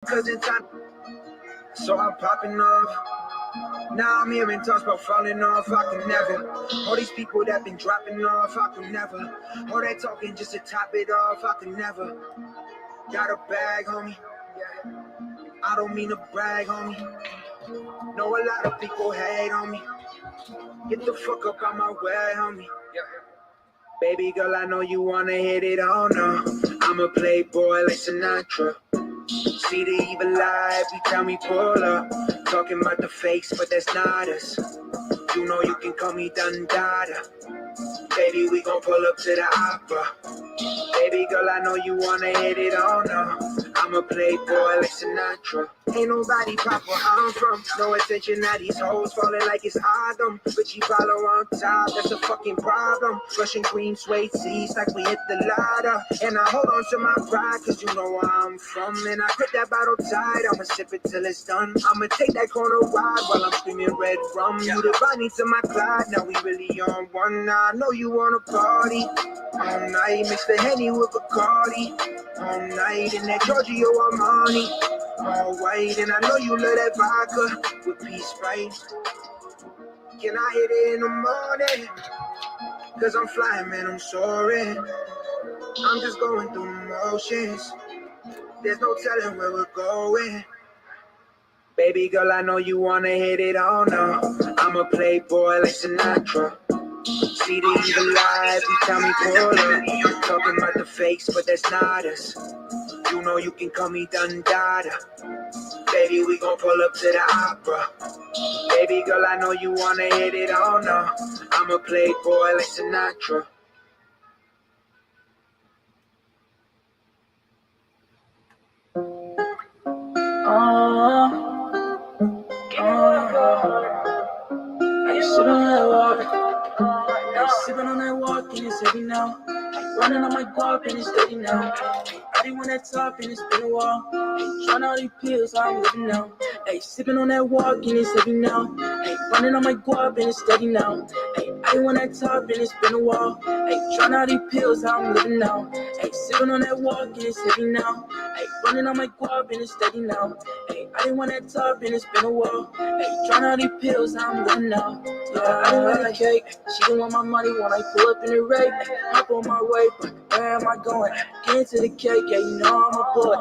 Cause it's time. So I'm popping off. Now I'm hearing talks about falling off. I can never. All these people that been dropping off, I can never. All that talking just to top it off, I can never. Got a bag, homie. Yeah. I don't mean to brag, homie. Know a lot of people hate on me. Get the fuck up out my way, homie. Yeah. Baby girl, I know you wanna hit it on, no. I'm a playboy like Sinatra. See the evil eye every time we pull up. Talking about the fakes, but that's not us. You know you can call me Dundada. Baby, we gon' pull up to the opera. Baby girl, I know you wanna hit it on, no. I'm a playboy like Sinatra. Ain't nobody pop where I'm from. No attention at these hoes falling like it's Adam. But she follow on top, that's a fucking problem. Russian cream, suede seats like we hit the ladder. And I hold on to my pride, cause you know where I'm from. And I grip that bottle tight, I'ma sip it till it's done. I'ma take that corner wide while I'm screaming red rum. You the Bonnie to my Clyde, now we really on one. Now I know you wanna party all night, mix the Henny with Bacardi all night, in that Giorgio Armani all white, and I know you love that vodka with peace, right? Can I hit it in the morning? Cause I'm flying, man, I'm soaring. I'm just going through the motions. There's no telling where we're going. Baby girl, I know you wanna hit it on, no. I'm a playboy like Sinatra. See the evil eye every time we pull up. Talking about the fakes, but that's not us. You know you can call me Dundada. Baby, we gon' pull up to the opera. Baby girl, I know you wanna hit it on, no. I'm a playboy like Sinatra. I sit on that walk. I sipping on that walk and it's heavy now. Running on my guap and it's steady now. I didn't want that top and it's been a while. Hey, trying all these pills, I'm living now. Hey, sipping on that walk and it's heavy now. Hey, running on my guap and it's steady now. Hey, I didn't want that top and it's been a while. Hey, trying all these pills, I'm living now. Hey, sipping on that walk and it's heavy now. Hey, running on my guap and it's steady now. Hey, I didn't want that top and it's been a while. Hey, trying all these pills, I'm living now. Yeah, I didn't want that cake. She didn't want my money when I pull up in the rape. Hop on my way, but where am I going? Get into the cake, yeah, you know I'm a boy.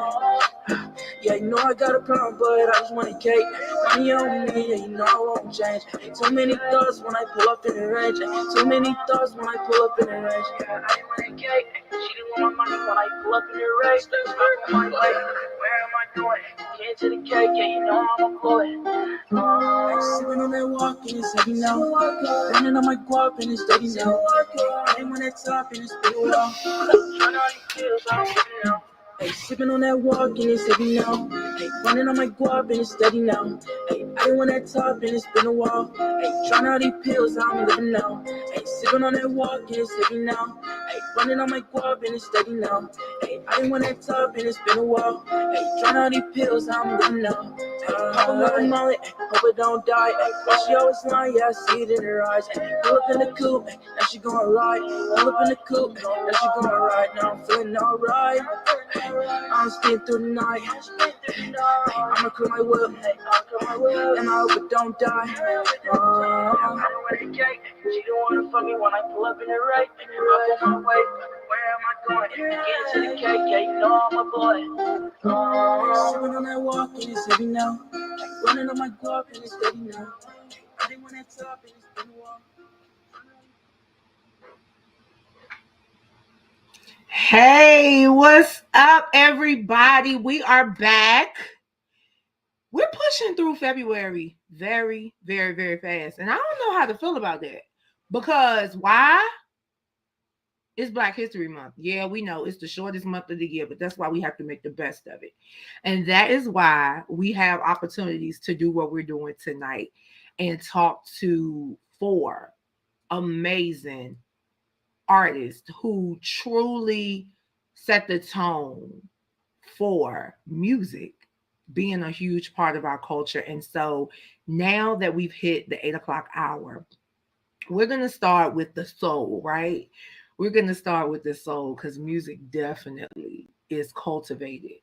Yeah, you know I got a problem, but I just want a cake. Money on me, yeah, you know I won't change. Too many thoughts when I pull up in the range. Too many thoughts when I pull up in the range. Yeah, I didn't want a cake. She didn't want my money when I pull up in the range. Hop on my way, where am I going? Get into the cake, yeah, you know I'm a boy. Sipping on that walk and it's heavy now. Running on my guap and it's steady now. I ain't want that top and it's been a while. Trying all these pills, I'm living now. Hey, sipping on that walk and it's heavy now. Hey, running on my guap and it's steady now. Hey, I didn't want that top and it's been a while. Hey, trying all these pills, I'm living now. Hey, sipping on that walk and it's heavy now. Hey, running on my guap and it's steady now. Hey, I didn't want that top and it's been a while. Hey, trying all these pills, I'm living now. Pop a little mullet, hope it don't die. Why she always lying? Yeah, I see it in her eyes. Pull up in the coupe, now she gonna ride. Pull up in the coupe, now she gonna ride. Now I'm feeling alright. I'm speeding through the night. I'ma clear my whip, and I hope it don't die. I don't want a cake. She don't wanna fuck me when I pull up in the right. Up on my way, where am I going? Get into the cake, yeah, you know I'm a boy. Sipping on that walk and it's heavy now. Running on my guap and it's steady now. I didn't want that top and it's been a while. Hey, what's up, everybody? We are back. We're pushing through February very, very, very fast. And I don't know how to feel about that. Because why? It's Black History Month. Yeah, we know it's the shortest month of the year, but that's why we have to make the best of it. And that is why we have opportunities to do what we're doing tonight and talk to 4 amazing artists who truly set the tone for music being a huge part of our culture. And so now that we've hit the 8 o'clock hour, we're going to start with the soul, right? We're going to start with the soul because music definitely is cultivated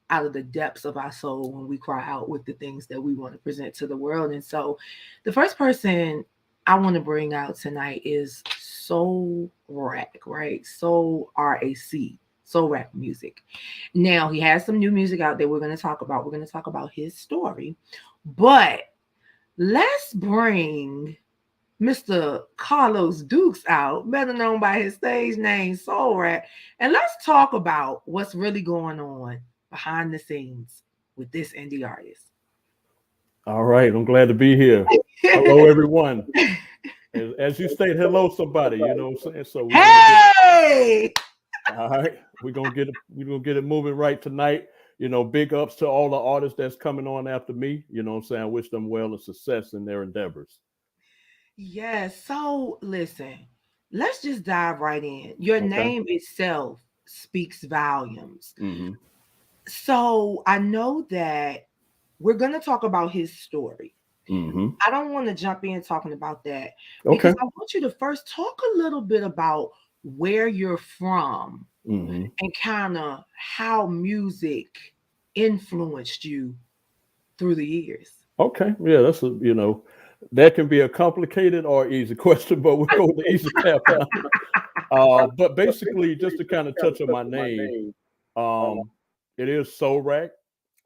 out of the depths of our soul when we cry out with the things that we want to present to the world. And so the first person I want to bring out tonight is Soulrac, right? Soulrac, Soulrac music. Now he has some new music out there we're going to talk about. We're going to talk about his story. But let's bring Mr. Carlos Dukes out, better known by his stage name, Soulrac, and let's talk about what's really going on behind the scenes with this indie artist. All right, I'm glad to be here. Hello, everyone. As you state, hello, somebody. You know what I'm saying? So Hey! All right, we're gonna get it moving right tonight. You know, big ups to all the artists that's coming on after me. You know what I'm saying? I wish them well and success in their endeavors. Yes. So listen, let's just dive right in. Your Okay. name itself speaks volumes. Mm-hmm. So I know that we're going to talk about his story. Mm-hmm. I don't want to jump in talking about that Okay. because I want you to first talk a little bit about where you're from Mm-hmm. and kind of how music influenced you through the years. Okay. Yeah, that can be a complicated or easy question, but we'll go with the easy path. But basically, just to kind of touch on my name, it is Soulrac,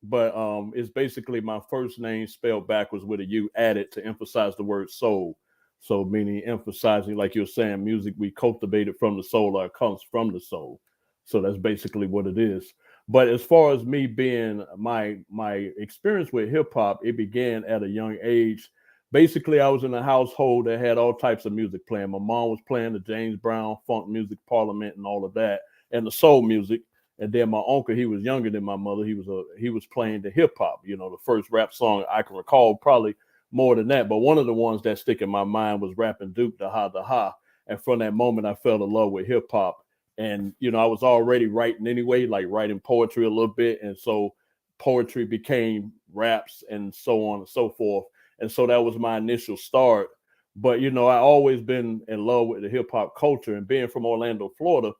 but it's basically my first name spelled backwards with a U added to emphasize the word soul. So meaning emphasizing, like you're saying, music we cultivated from the soul or it comes from the soul. So that's basically what it is. But as far as me being my experience with hip hop, it began at a young age. Basically, I was in a household that had all types of music playing. My mom was playing the James Brown funk music, Parliament, and all of that, and the soul music. And then my uncle, he was younger than my mother. He was playing the hip hop. You know, the first rap song I can recall, probably more than that. But one of the ones that stick in my mind was rapping Duke the Ha. And from that moment, I fell in love with hip hop. And, you know, I was already writing anyway, like writing poetry a little bit. And so poetry became raps and so on and so forth. And so that was my initial start. But, you know, I always been in love with the hip hop culture. And being from Orlando, Florida,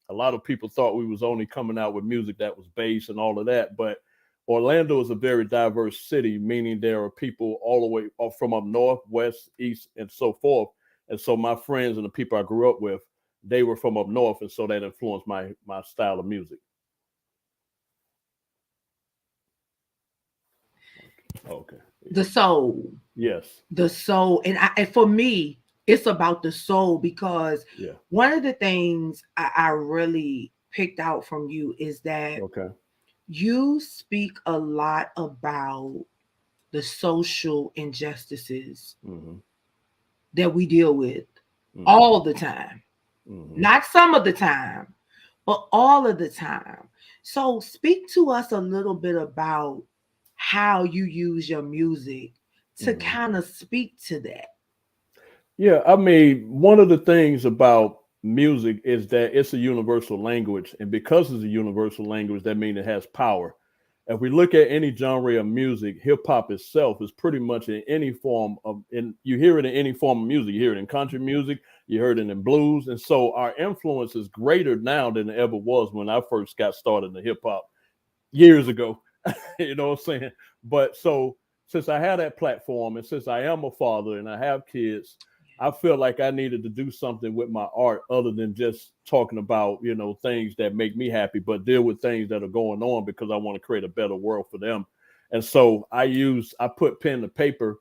a lot of people thought we was only coming out with music that was bass and all of that. But Orlando is a very diverse city, meaning there are people all the way from up north, west, east, and so forth. And so my friends and the people I grew up with, they were from up north, and so that influenced my style of music. Okay. The soul. Yes. The soul. And for me, it's about the soul because one of the things I really picked out from you is that you speak a lot about the social injustices that we deal with all the time. Not some of the time, but all of the time. So speak to us a little bit about how you use your music to kind of speak to that. Yeah, I mean, one of the things about music is that it's a universal language. And because it's a universal language, that means it has power. If we look at any genre of music, hip hop itself is pretty much in any form of, and you hear it in any form of music. You hear it in country music, you heard it in blues. And so our influence is greater now than it ever was when I first got started in the hip hop years ago. You know what I'm saying? But so since I had that platform and since I am a father and I have kids, I feel like I needed to do something with my art other than just talking about, you know, things that make me happy, but deal with things that are going on because I want to create a better world for them. And so I put pen to paper,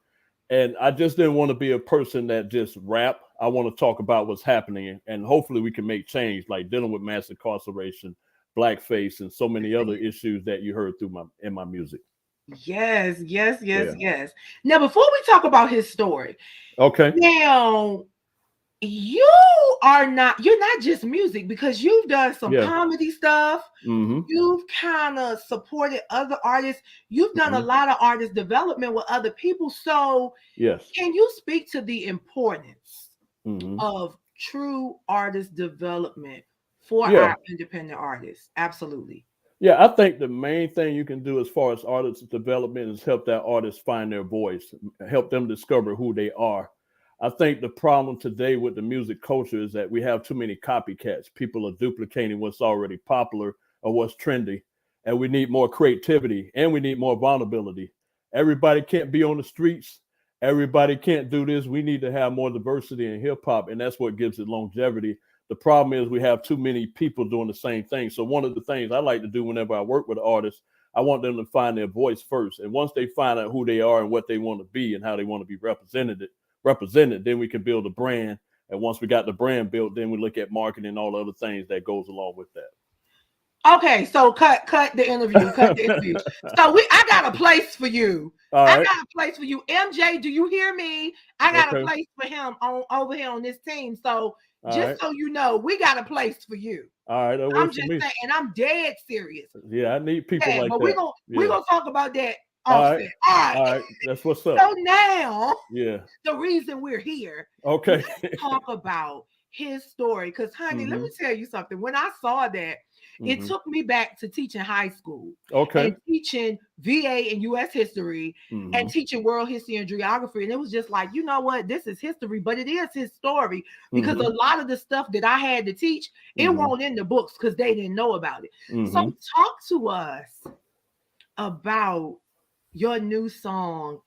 and I just didn't want to be a person that just rap. I want to talk about what's happening, and hopefully we can make change, like dealing with mass incarceration, blackface, and so many other issues that you heard in my music. Yes. Now, before we talk about his story, now you're not just music because you've done some comedy stuff. You've kind of supported other artists. You've done a lot of artist development with other people. So can you speak to the importance of true artist development for our independent artists? Absolutely. Yeah, I think the main thing you can do as far as artist development is help that artist find their voice, help them discover who they are. I think the problem today with the music culture is that we have too many copycats. People are duplicating what's already popular or what's trendy. and we need more creativity, and we need more vulnerability. Everybody can't be on the streets. Everybody can't do this. We need to have more diversity in hip hop, and that's what gives it longevity. The problem is we have too many people doing the same thing. So one of the things I like to do whenever I work with artists, I want them to find their voice first. And once they find out who they are and what they want to be and how they want to be represented, then we can build a brand. And once we got the brand built, then we look at marketing and all the other things that goes along with that. Okay, so cut the interview. So I got a place for you. All right. I got a place for you. MJ, do you hear me? I got a place for him over here on this team. So so you know, we got a place for you. All right, I'm just saying, and I'm dead serious. Yeah, I need people like but that. We're gonna talk about that offset. All right, that's what's up. So now, the reason we're here, let's talk about his story. Because, honey, let me tell you something. When I saw that, it took me back to teaching high school. And teaching VA and U.S. history and teaching world history and geography. And it was just like, you know what? This is history, but it is his story because a lot of the stuff that I had to teach, it won't in the books because they didn't know about it. So talk to us about your new song,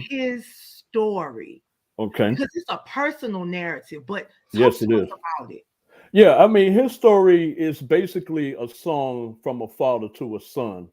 His Story. Okay. Because it's a personal narrative, but yes, it is about it. Yeah, I mean, his story is basically a song from a father to a son,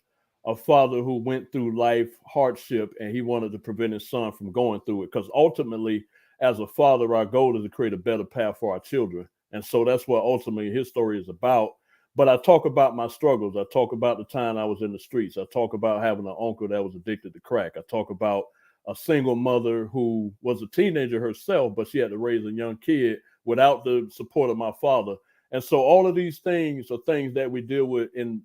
a father who went through life hardship and he wanted to prevent his son from going through it. Because ultimately, as a father, our goal is to create a better path for our children. And so that's what ultimately his story is about. But I talk about my struggles. I talk about the time I was in the streets. I talk about having an uncle that was addicted to crack. I talk about a single mother who was a teenager herself, but she had to raise a young kid without the support of my father. And so all of these things are things that we deal with in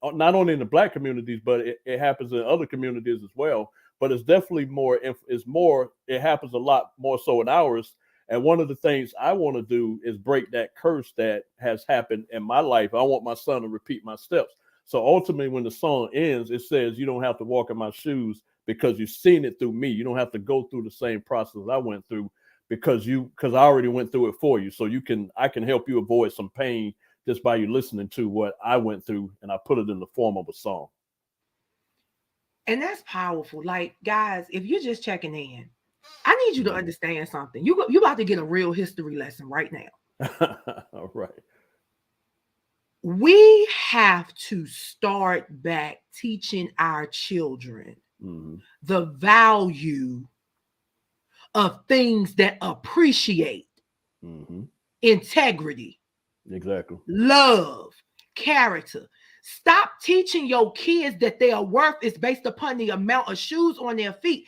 not only in the Black communities, but it happens in other communities as well. But it's definitely it happens a lot more so in ours. And one of the things I want to do is break that curse that has happened in my life. I want my son to repeat my steps. So ultimately, when the song ends, it says, you don't have to walk in my shoes because you've seen it through me. You don't have to go through the same process I went through because I already went through it for you. So I can help you avoid some pain just by you listening to what I went through, and I put it in the form of a song. And that's powerful. Like, guys, if you're just checking in, I need you to understand something. You about to get a real history lesson right now. All right. We have to start back teaching our children the value of things that appreciate integrity, exactly, love, character. Stop teaching your kids that their worth is based upon the amount of shoes on their feet.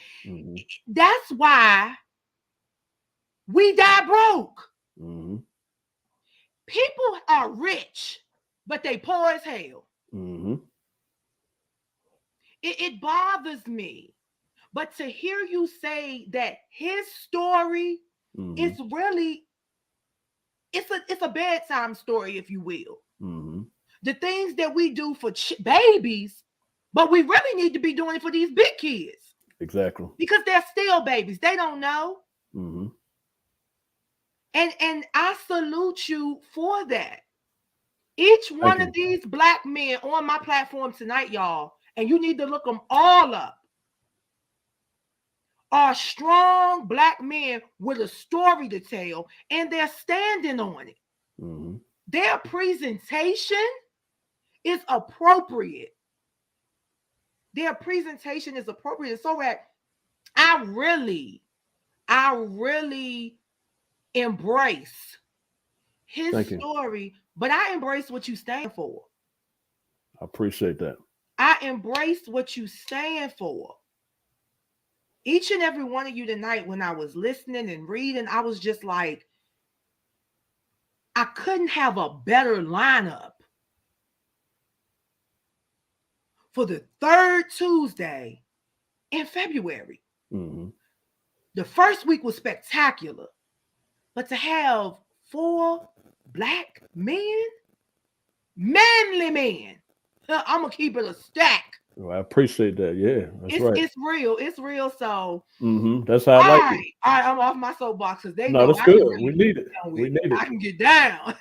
That's why we die broke. People are rich, but they poor as hell. It bothers me. But to hear you say that his story is really, it's a bedtime story, if you will. The things that we do for babies, but we really need to be doing it for these big kids. Exactly. Because they're still babies. They don't know. And I salute you for that. Each one of these Black men on my platform tonight, y'all, and you need to look them all up, are strong Black men with a story to tell, and they're standing on it. Their presentation is appropriate. Their presentation is appropriate. So that I really embrace his story, but I embrace what you stand for. I appreciate that. I embrace what you stand for. Each and every one of you tonight, when I was listening and reading, I was just like, I couldn't have a better lineup for the third Tuesday in February. The first week was spectacular, but to have 4 Black men, manly men, I'm gonna keep it a stack. Well, I appreciate that. Yeah, that's right. It's real. It's real. So that's how I like it. All right, I'm off my soapboxes. That's good. We need it. We need it. I can get down.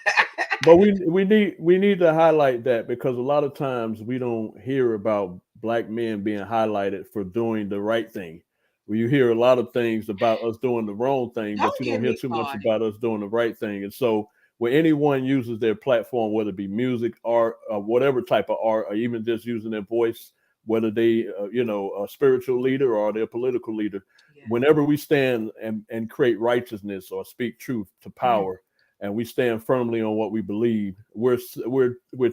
But we need to highlight that, because a lot of times we don't hear about black men being highlighted for doing the right thing. Well, you hear a lot of things about us doing the wrong thing, but Don't you get don't hear me too much started. about us doing the right thing. And so when anyone uses their platform, whether it be music, art, whatever type of art, or even just using their voice, whether they, a spiritual leader or their political leader, Yes. whenever we stand and create righteousness or speak truth to power, and we stand firmly on what we believe, we're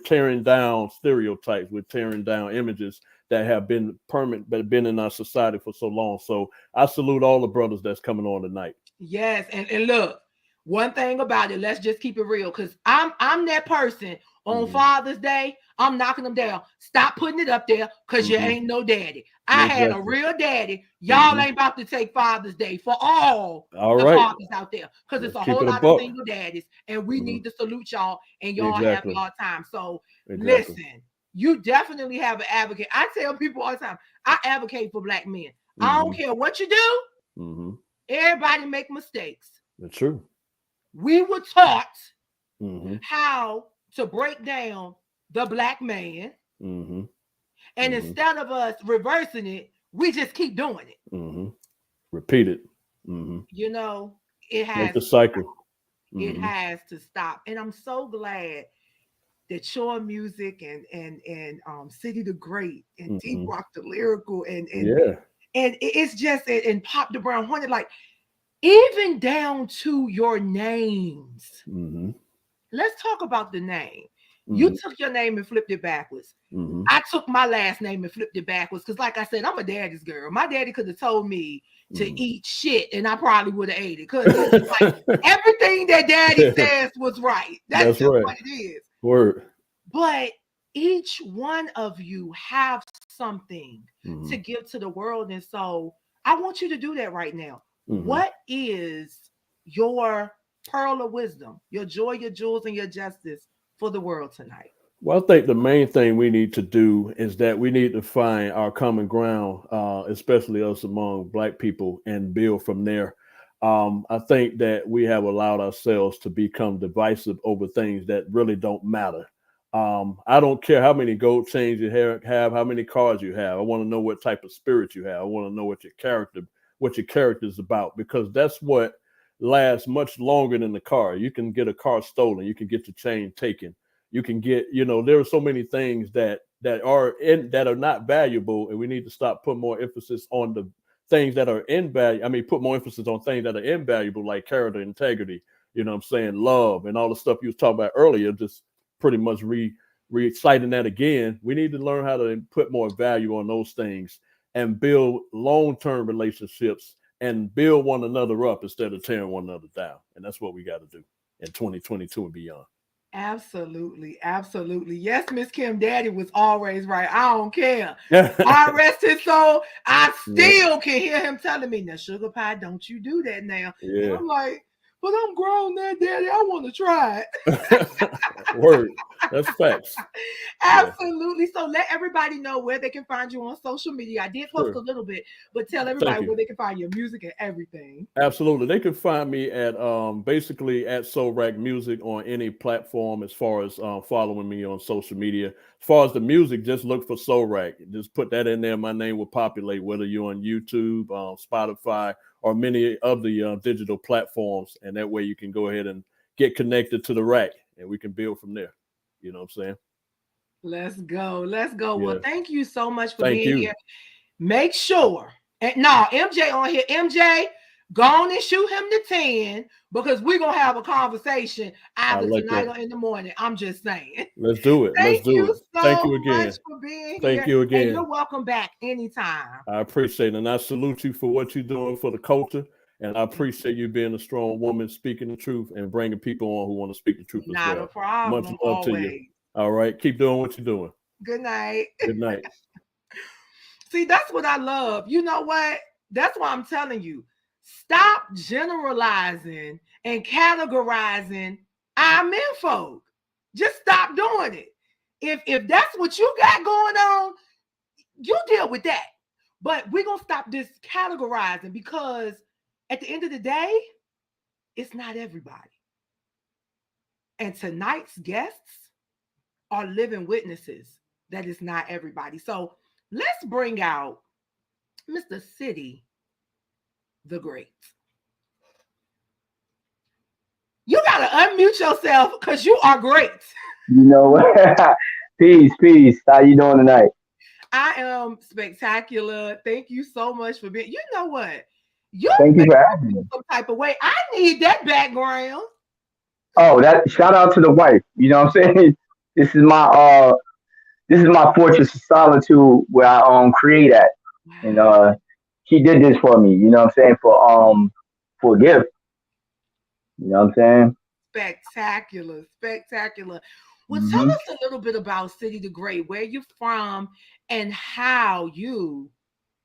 tearing down stereotypes, we're tearing down images that have been permanent, that have been in our society for so long. So I salute all the brothers that's coming on tonight. Yes, and look, one thing about it, let's just keep it real, because I'm that person on Mhm. Father's Day. I'm knocking them down. Stop putting it up there, because you Mhm. ain't no daddy. I had a Exactly. real daddy. Y'all Mhm. ain't about to take Father's Day for all All the right. fathers out there, because it's Let's a keep whole it a lot of buck. single daddies, and we Mhm. need to salute y'all, and y'all have Exactly. y'all time. So Exactly. listen, you definitely have an advocate. I tell people all the time, I advocate for black men. I don't Mhm. care what you do. Mhm. Everybody make mistakes. It's true. We were taught Mhm. how to break down the black man, Mhm. and Mhm. instead of us reversing it, we just keep doing it. Mhm. Repeat it. Mhm. You know, it Make has the to stop. cycle. It Mhm. has to stop. And I'm so glad that your music and City the Great and Deep Mhm. Rock the Lyrical Yeah. and it's just and Pop the Brown Hornet, like even down to your names. Mhm. Let's talk about the name. You Mhm. took your name and flipped it backwards. Mhm. I took my last name and flipped it backwards because, like I said, I'm a daddy's girl. My daddy could have told me to Mhm. eat shit, and I probably would have ate it because it's just like everything that daddy says was right. That's That's just right. what it is. Word. But each one of you have something to Mhm. give to the world. And so I want you to do that right now. Mhm. What is your pearl of wisdom, your joy, your jewels, and your justice for the world tonight? Well, I think the main thing we need to do is that we need to find our common ground, especially us among Black people, and build from there. I think that we have allowed ourselves to become divisive over things that really don't matter. I don't care how many gold chains you have, how many cars you have. I want to know what type of spirit you have. I want to know what your character is about, because that's what lasts much longer than the car. You can get a car stolen, you can get your chain taken, you can get, there are so many things that are not valuable, and we need to stop putting more emphasis on the things that are invaluable. I mean, put more emphasis on things that are invaluable, like character, integrity, what I'm saying, love, and all the stuff you was talking about earlier. Just pretty much reciting that again. We need to learn how to put more value on those things and build long-term relationships and build one another up instead of tearing one another down. And that's what we got to do in 2022 and beyond. Absolutely, absolutely. Yes, Miss Kim, Daddy was always right. I don't care. Yeah. I rest his soul. I still can hear him telling me, "Now, sugar pie, don't you do that now." And Yeah. I'm like, "But I'm grown now, Daddy. I want to try it." Word. That's facts. Yeah. Absolutely. So let everybody know where they can find you on social media. I did post a Sure. little bit, but tell Thank everybody you. where they can find your music and everything. Absolutely. They can find me at basically at Soulrac Music on any platform, as far as following me on social media. As far as the music, just look for Soulrac. Just put that in there. My name will populate, whether you're on YouTube, Spotify, or many of the digital platforms. And that way you can go ahead and get connected to the rack, and we can build from there. You know what I'm saying? Let's go. Let's go. Well, Yeah. thank you so much for Thank being you. here. Make sure, and no, MJ on here. MJ, go on and shoot him the 10 because we're going to have a conversation I either like tonight that. or in the morning. I'm just saying. Let's do it. Let's Thank do you it. Thank so you much again. for being Thank here. you And again. you're welcome back anytime. I appreciate it. And I salute you for what you're doing for the culture. And I appreciate you being a strong woman, speaking the truth, and bringing people on who want to speak the truth as Not a well. Much problem, love to you. always. All right. Keep doing what you're doing. Good night. Good night. See, that's what I love. You know what? That's why I'm telling you. Stop generalizing and categorizing our men folk. Just stop doing it. If that's what you got going on, you deal with that. But we're gonna stop this categorizing because at the end of the day, it's not everybody. And tonight's guests are living witnesses that is not everybody. So let's bring out Mr. City the Great. You gotta unmute yourself because you are great. You know, peace. How you doing tonight? I am spectacular. Thank you so much for being. You know what? You Thank you make for me having feel me. some type of way. I need that background. Oh, that shout out to the wife. You know what I'm saying? This is my this is my fortress of solitude where I create at. And Wow. she did this for me, you know what I'm saying, for a gift. You know what I'm saying? Spectacular, spectacular. Well, tell Hmm. us a little bit about City the Great, where you're from, and how you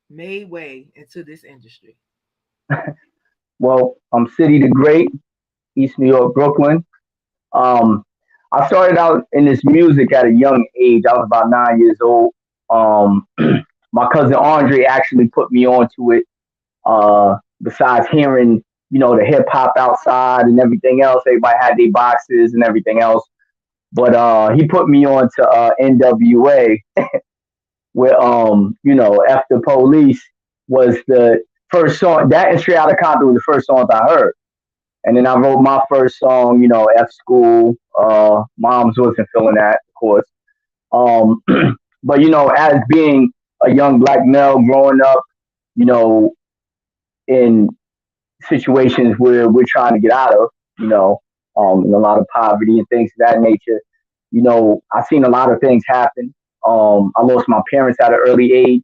made way into this industry. Well, I'm City the Great, East New York, Brooklyn. Um, I started out in this music at a young age. I was about 9 years old. Um, my cousin Andre actually put me onto it. Besides hearing, the hip hop outside and everything else, everybody had their boxes and everything else. But he put me on to NWA, where After Police was the first song. That and Straight Outta Compton was the first songs I heard. And then I wrote my first song, F School. Moms wasn't feeling that, of course. Um, but as being a young black male growing up, you know, in situations where we're trying to get out of, and a lot of poverty and things of that nature. I've seen a lot of things happen. I lost my parents at an early age.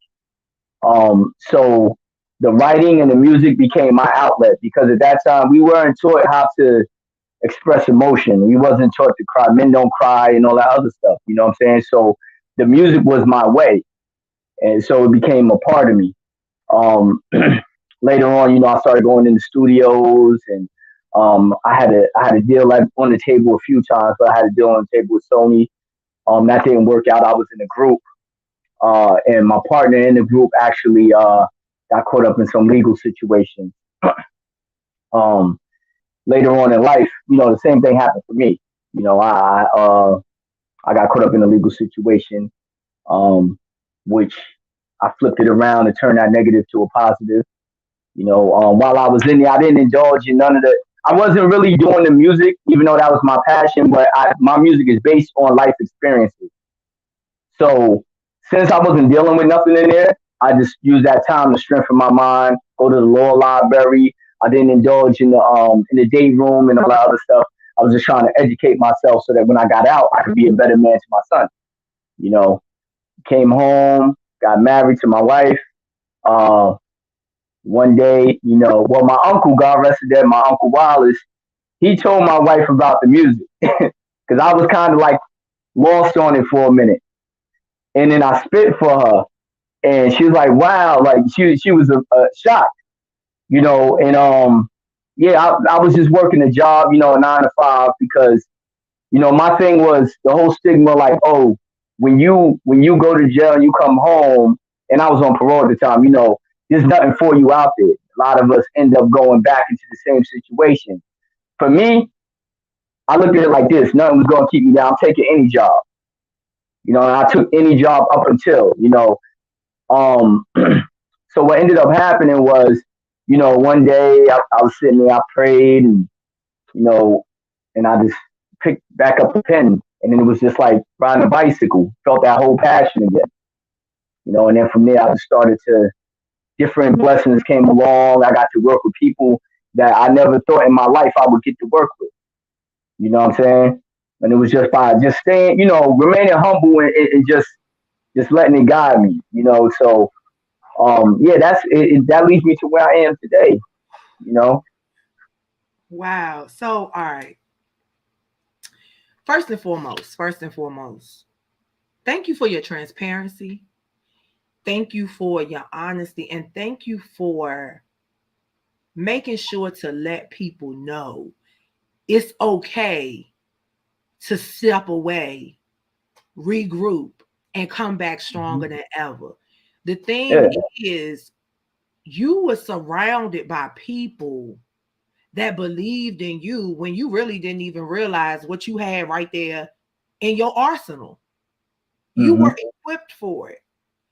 So the writing and the music became my outlet because at that time we weren't taught how to express emotion. We wasn't taught to cry. Men don't cry and all that other stuff. You know what I'm saying? So the music was my way. And so it became a part of me. Um, Later on, I started going in the studios, and I had a deal on the table a few times, but I had a deal on the table with Sony. That didn't work out. I was in a group, and my partner in the group actually got caught up in some legal situation. Um, Later on in life, the same thing happened for me. I got caught up in a legal situation, um, which I flipped it around and turned that negative to a positive. While I was in there, I didn't indulge in none of the. I wasn't really doing the music, even though that was my passion. But my music is based on life experiences. So since I wasn't dealing with nothing in there, I just used that time to strengthen my mind, go to the law library. I didn't indulge in the day room and all that other stuff. I was just trying to educate myself so that when I got out, I could be a better man to my son. You know, Came home, got married to my wife. Uh, One day, well, my uncle, God rest his dead, my uncle Wallace, he told my wife about the music because I was kind of like lost on it for a minute, and then I spit for her, and she was like, "Wow!" Like she was a shocked, and yeah, I was just working a job, 9 to 5 because my thing was the whole stigma, like, oh, when you go to jail and you come home, and I was on parole at the time, there's nothing for you out there. A lot of us end up going back into the same situation. For me, I looked at it like this: nothing was going to keep me down. I'm taking any job, and I took any job up until, um. So what ended up happening was, one day I was sitting there, I prayed, and you know, and I just picked back up the pen, and then it was just like riding a bicycle. Felt that whole passion again, and then from there I just started to different blessings came along. I got to work with people that I never thought in my life I would get to work with. You know what I'm saying? And it was just by just staying, remaining humble and just letting it guide me. So yeah, that leads me to where I am today. You know, Wow. So, all right. First and foremost, thank you for your transparency. Thank you for your honesty. And thank you for making sure to let people know it's okay to step away, regroup, and come back hmm stronger than ever. The thing yeah, is, you were surrounded by people that believed in you when you really didn't even realize what you had right there in your arsenal. You were equipped for it.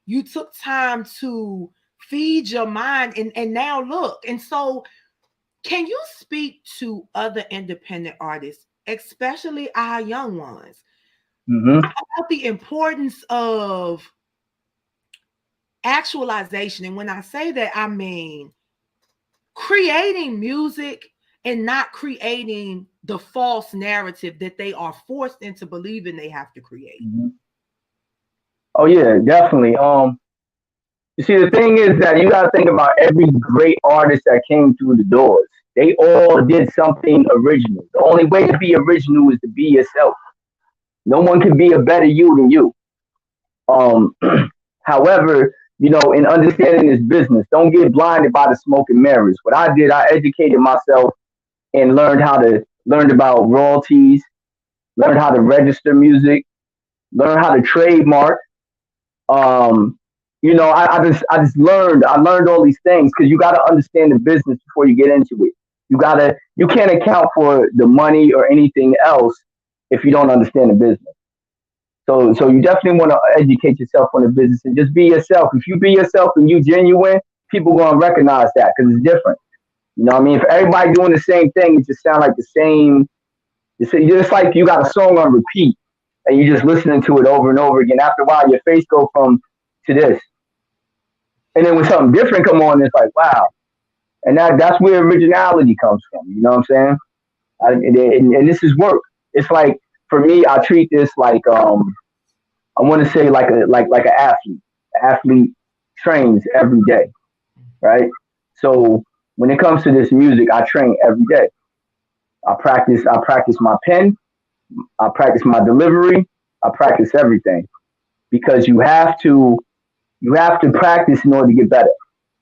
You took time to feed your mind, and now look. And so, can you speak to other independent artists, especially our young ones, about the importance of actualization? And when I say that, I mean creating music and not creating the false narrative that they are forced into believing they have to create. Oh yeah, definitely. You see, the thing is that you got to think about every great artist that came through the doors. They all did something original. The only way to be original is to be yourself. No one can be a better you than you. Um, However, in understanding this business, don't get blinded by the smoke and mirrors. What I did, I educated myself and learned about royalties, learned how to register music, learned how to trademark. Um, I just learned. I learned all these things because you got to understand the business before you get into it. You can't account for the money or anything else if you don't understand the business. So you definitely want to educate yourself on the business and just be yourself. If you be yourself and you genuine, people gonna recognize that because it's different. You know what I mean? If everybody doing the same thing, it just sound like the same. It's just like you got a song on repeat and you just listening to it over and over again. After a while, your face go from to this, and then when something different come on, it's like wow. And that's where originality comes from. You know what I'm saying? And this is work. It's like for me, I treat this like I want to say like an athlete. Athlete trains every day, right? So when it comes to this music, I train every day. I practice my pen. I practice my delivery. I practice everything because you have to practice in order to get better.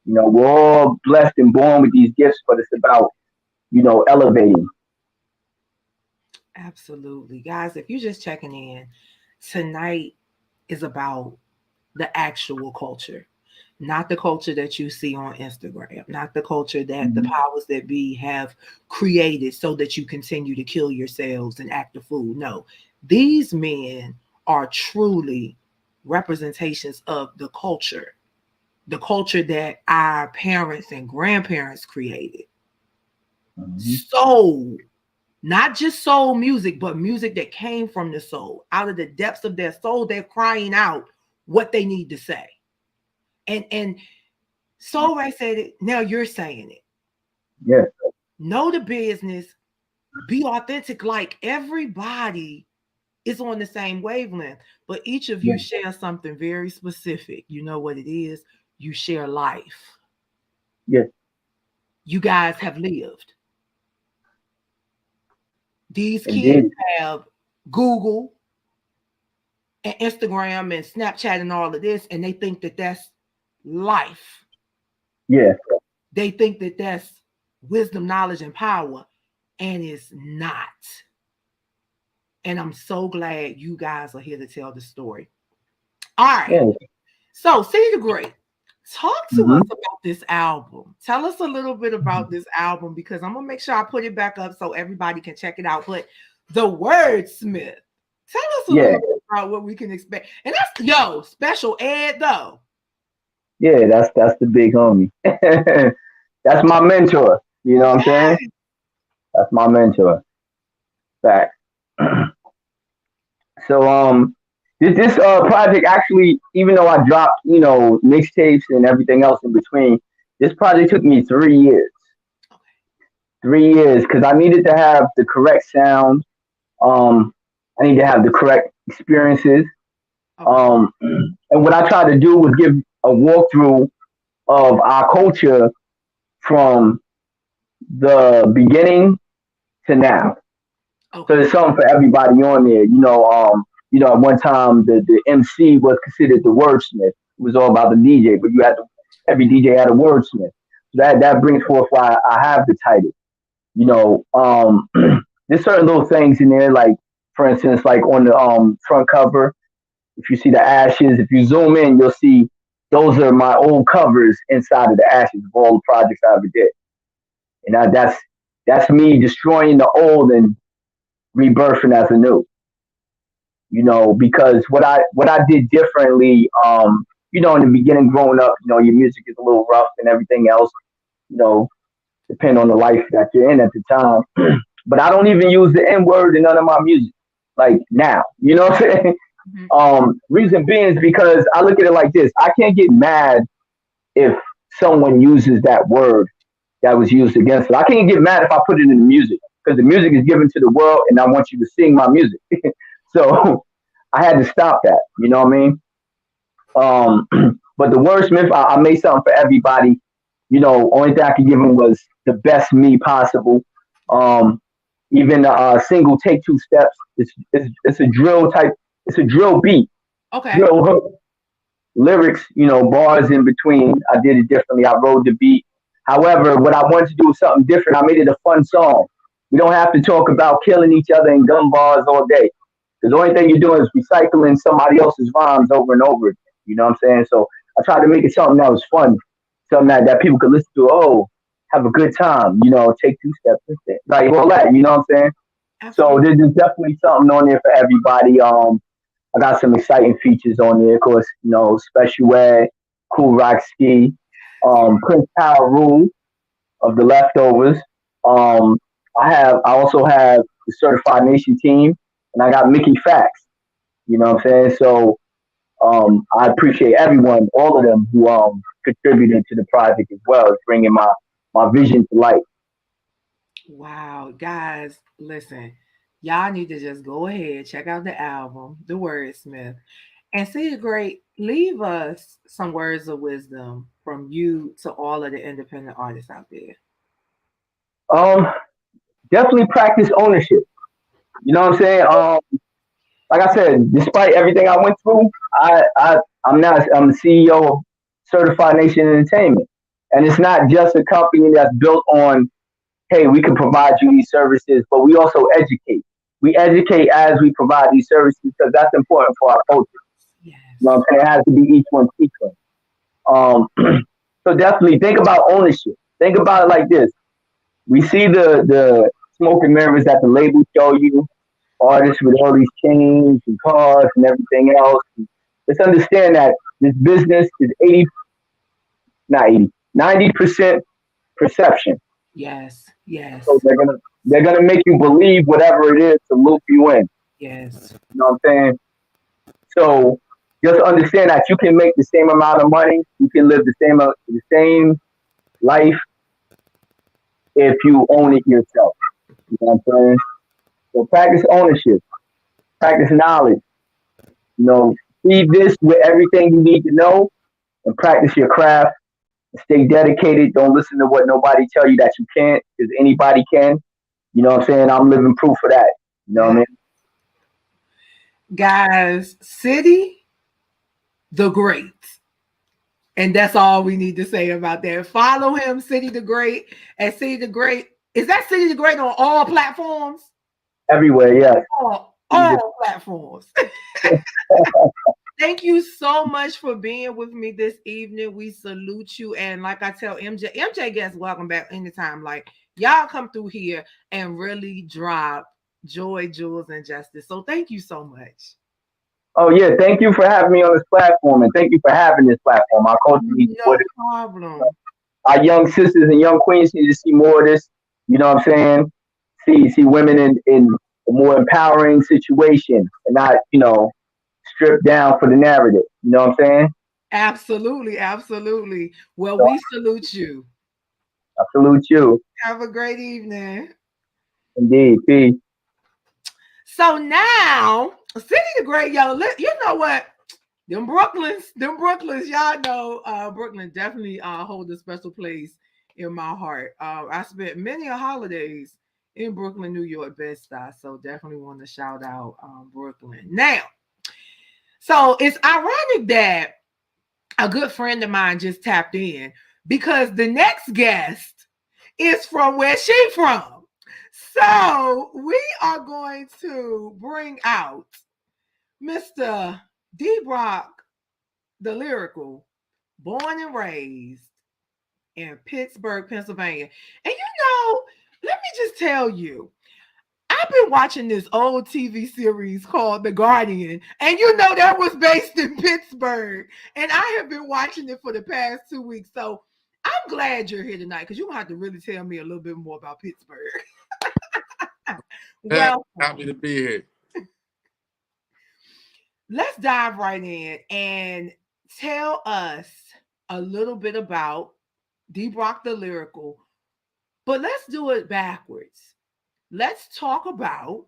We're all blessed and born with these gifts, but it's about elevating. Absolutely. Guys, if you're just checking in, tonight is about the actual culture, not the culture that you see on Instagram, not the culture that the powers that be have created so that you continue to kill yourselves and act a fool. No, these men are truly representations of the culture that our parents and grandparents created. Soul, not just soul music, but music that came from the soul. Out of the depths of their soul, they're crying out what they need to say. And Soulrac said it, now you're saying it. Yeah. Know the business, be authentic, like everybody is on the same wavelength, but each of you share something very specific. You know what it is? You share life. Yeah. You guys have lived. These Indeed. kids have Google and Instagram and Snapchat and all of this, and they think that that's life. Yeah. They think that that's wisdom, knowledge, and power, and it's not. And I'm so glad you guys are here to tell the story. All right. Yeah. So, See the Great, talk to us about this album. Tell us a little bit about this album because I'm going to make sure I put it back up so everybody can check it out. But the Wordsmith, tell us a little bit about what we can expect. And that's, special ed, though. Yeah, that's the big homie. That's my mentor. You know what I'm saying? That's my mentor. Fact. So this project actually, even though I dropped mixtapes and everything else in between, this project took me 3 years. 3 years because I needed to have the correct sound. I need to have the correct experiences. And what I tried to do was give a walkthrough of our culture from the beginning to now. So there's something for everybody on there. At one time the MC was considered the wordsmith. It was all about the DJ, but every DJ had a wordsmith. So that brings forth why I have the title. There's certain little things in there, like for instance, like on the front cover, if you see the ashes, if you zoom in, you'll see those are my old covers inside of the ashes of all the projects I ever did. And That's me destroying the old and rebirthing as a new. Because what I did differently, in the beginning growing up, your music is a little rough and everything else, you know, depend on the life that you're in at the time. But I don't even use the N word in none of my music, like now. You know what I'm saying? Reason being is because I look at it like this: I can't get mad if someone uses that word that was used against it. I can't get mad if I put it in the music because the music is given to the world, and I want you to sing my music. So I had to stop that. You know what I mean? But the wordsmith, I made something for everybody. Only thing I could give him was the best me possible. Um, Even a single take two steps. It's a drill type. It's a drill beat, Okay. drill hook, lyrics. Bars in between. I did it differently. I wrote the beat. However, what I wanted to do was something different. I made it a fun song. We don't have to talk about killing each other in gun bars all day. Because the only thing you're doing is recycling somebody else's rhymes over and over again. You know what I'm saying? So I tried to make it something that was fun, something that people could listen to. Oh, have a good time. Take two steps instead. Like all that. You know what I'm saying? So Absolutely. there's definitely something on there for everybody. I got some exciting features on there. Of course, Special Ed, Cool Rock Ski, Prince Power Rule of the Leftovers. Um, I also have the Certified Nation team, and I got Mickey Facts. You know what I'm saying? So I appreciate everyone, all of them who contributed to the project as well as bringing my vision to life. Wow, guys, listen. Y'all need to just go ahead, check out the album, The Wordsmith, and see the great. Leave us some words of wisdom from you to all of the independent artists out there. Um, Definitely practice ownership. You know what I'm saying? Like I said, despite everything I went through, I'm the CEO of Certified Nation Entertainment, and it's not just a company that's built on, hey, we can provide you these services, but we also educate. We educate as we provide these services because that's important for our culture. You know Yes. what I'm saying? It has to be each one teach one. So definitely think about ownership. Think about it like this: we see the smoke and mirrors that the labels show you, artists with all these chains and cars and everything else. Let's understand that this business is 80, not 80, 90% perception. Yes. So Yes. they're gonna make you believe whatever it is to loop you in. Yes. You know what I'm saying? So just understand that you can make the same amount of money, you can live the same life if you own it yourself. You know what I'm saying? So practice ownership, practice knowledge. Feed this with everything you need to know, and practice your craft. Stay dedicated. Don't listen to what nobody tell you that you can't, because anybody can. You know what I'm saying? I'm living proof of that. You know what I mean? Guys, City the Great. And that's all we need to say about that. Follow him, City the Great, and City the Great. Is that City the Great on all platforms? Everywhere, yes. All platforms. Thank you so much for being with me this evening. We salute you. And like I tell MJ guests, welcome back anytime. Like, y'all come through here and really drop joy, jewels, and justice. So thank you so much. Oh yeah, thank you for having me on this platform, and thank you for having this platform. Our culture needs more of No this. problem. Our young sisters and young queens need to see more of this. You know what I'm saying? See women in a more empowering situation and not, stripped down for the narrative. You know what I'm saying? Absolutely. Absolutely. Well, So we salute you. I salute you. Have a great evening. Indeed. Peace. So now, City the Great, yo, you know what? Them Brooklyns, y'all know Brooklyn definitely hold a special place in my heart. I spent many a holidays in Brooklyn, New York, Bed-Stuy, so definitely want to shout out Brooklyn. Now, so it's ironic that a good friend of mine just tapped in because the next guest is from where she from. So we are going to bring out Mr. D Brock, the lyrical, born and raised in Pittsburgh, Pennsylvania. And let me just tell you, I've been watching this old TV series called The Guardian, and you know that was based in Pittsburgh. And I have been watching it for the past 2 weeks. So I'm glad you're here tonight because you're going to have to really tell me a little bit more about Pittsburgh. Well, happy to be here. Let's dive right in and tell us a little bit about D-Brock the Lyrical, but let's do it backwards. Let's talk about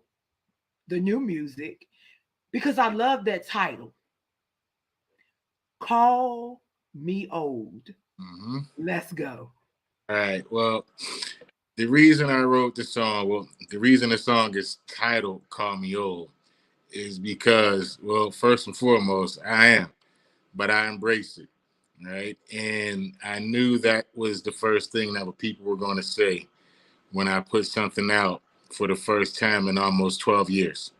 the new music because I love that title. Call Me Old. Mm-hmm. Let's go. All right. Well, the reason I wrote the song, the reason the song is titled Call Me Old is because, well, first and foremost, I am, but I embrace it, right? And I knew that was the first thing that people were going to say when I put something out for the first time in almost 12 years.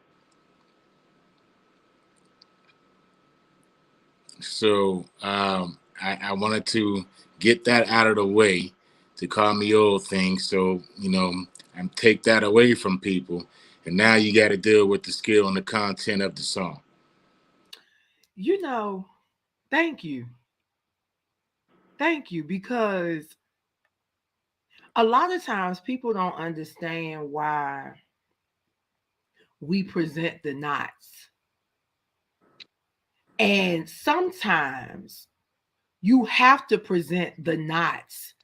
So I wanted to get that out of the way, to call me old thing. So, I take that away from people. And now you got to deal with the skill and the content of the song. Thank you. Thank you, because a lot of times people don't understand why we present the knots. And sometimes you have to present the knots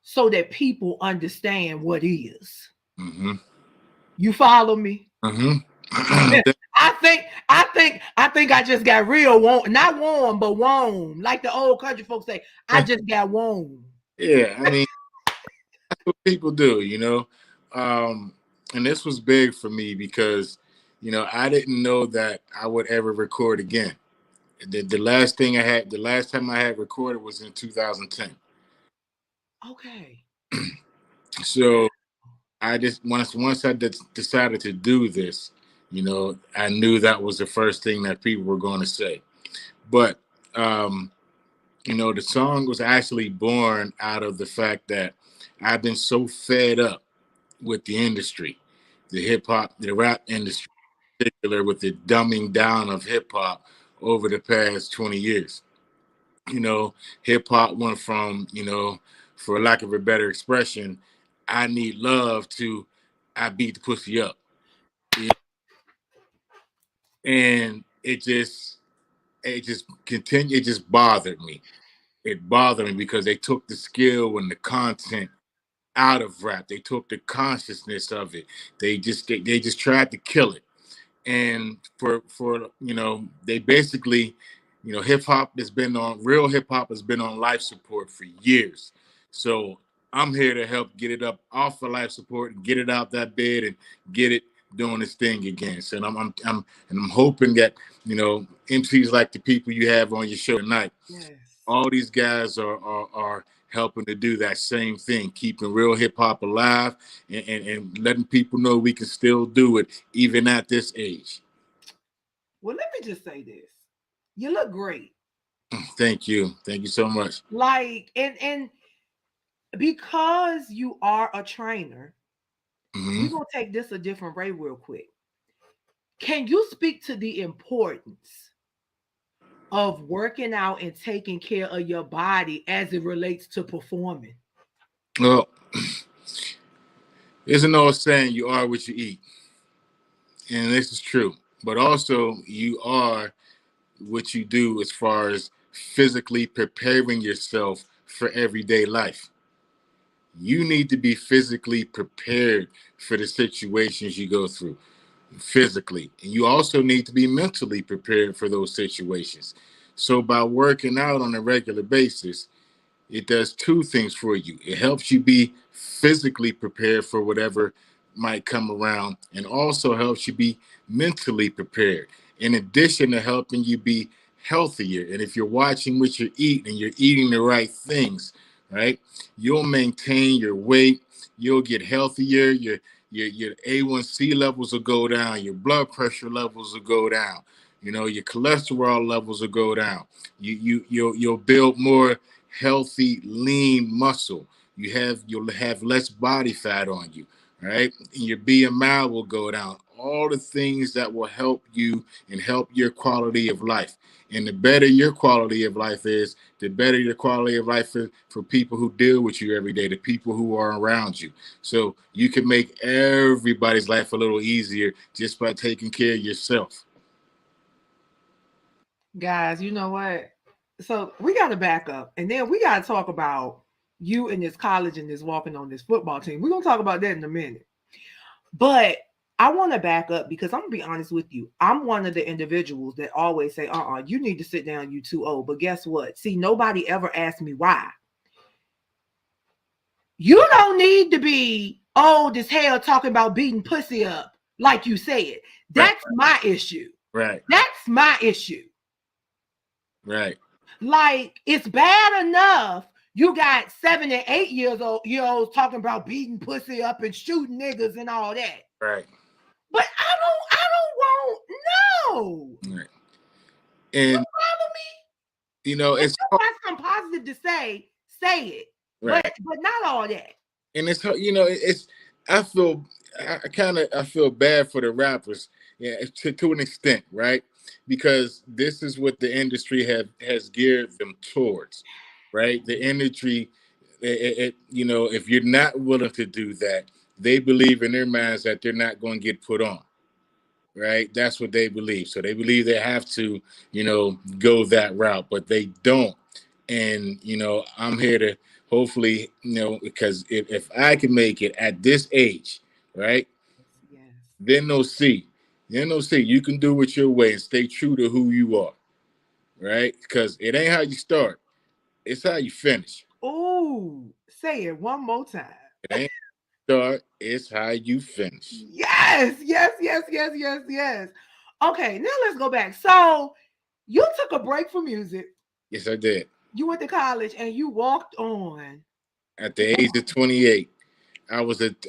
so that people understand what is. Mm-hmm. You follow me? Mm-hmm. I think I just got real warm, not warm, but warm. Like the old country folks say, I just got warm. Yeah, I mean, that's what people do, and this was big for me because, I didn't know that I would ever record again. The last time I had recorded was in 2010. Okay. So I just once I decided to do this, I knew that was the first thing that people were going to say. But the song was actually born out of the fact that I've been so fed up with the industry, the hip hop, the rap industry in particular, with the dumbing down of hip hop over the past 20 years. Hip hop went from, for lack of a better expression, I need love to I beat the pussy up. And it just continued. It just bothered me. It bothered me because they took the skill and the content out of rap. They took the consciousness of it. They just tried to kill it. And for they basically, real hip hop has been on life support for years. So I'm here to help get it up off of life support and get it out that bed and get it doing its thing again. So I'm hoping that MCs like the people you have on your show tonight, yes, all these guys are helping to do that same thing, keeping real hip hop alive and letting people know we can still do it even at this age. Well, let me just say this. You look great. Thank you. Thank you so much. Like, and because you are a trainer, mm-hmm, we're going to take this a different way real quick. Can you speak to the importance of working out and taking care of your body as it relates to performing? Well, there's an old saying, you are what you eat. And this is true. But also, you are what you do as far as physically preparing yourself for everyday life. You need to be physically prepared for the situations you go through physically. And you also need to be mentally prepared for those situations. So by working out on a regular basis, it does two things for you. It helps you be physically prepared for whatever might come around, and also helps you be mentally prepared, in addition to helping you be healthier. And if you're watching what you're eating and you're eating the right things, right, you'll maintain your weight, you'll get healthier, your A1C levels will go down, your blood pressure levels will go down, your cholesterol levels will go down. You'll build more healthy, lean muscle. You'll have less body fat on you, right? And your BMI will go down. All the things that will help you and help your quality of life. And the better your quality of life is, the better your quality of life is for people who deal with you every day, the people who are around you. So you can make everybody's life a little easier just by taking care of yourself. Guys, you know what? So we got to back up, and then we got to talk about you in this college and this walking on this football team. We're going to talk about that in a minute. But I want to back up because I'm going to be honest with you. I'm one of the individuals that always say, you need to sit down. You too old. But guess what? See, nobody ever asked me why. You don't need to be old as hell talking about beating pussy up like you said. That's my issue. Right. That's my issue. Right. Like, it's bad enough you got 7 and 8 years olds talking about beating pussy up and shooting niggas and all that. Right. But I don't want no. Right. And you follow me? You know, it's got some positive to say it. Right. But not all that. And it's, you know, I feel bad for the rappers, yeah, to an extent, right? Because this is what the industry has geared them towards, right? The industry, you know, if you're not willing to do that, they believe in their minds that they're not going to get put on, right? That's what they believe. So they believe they have to, you know, go that route, but they don't. And, you know, I'm here to hopefully, you know, because if I can make it at this age, right, yes. Then they'll see. You can do it your way and stay true to who you are, right? Because it ain't how you start. It's how you finish. Ooh, say it one more time. It ain't start. It's how you finish. Yes. Okay, now let's go back. So you took a break from music. Yes, I did. You went to college and you walked on. At the age of 28, I was at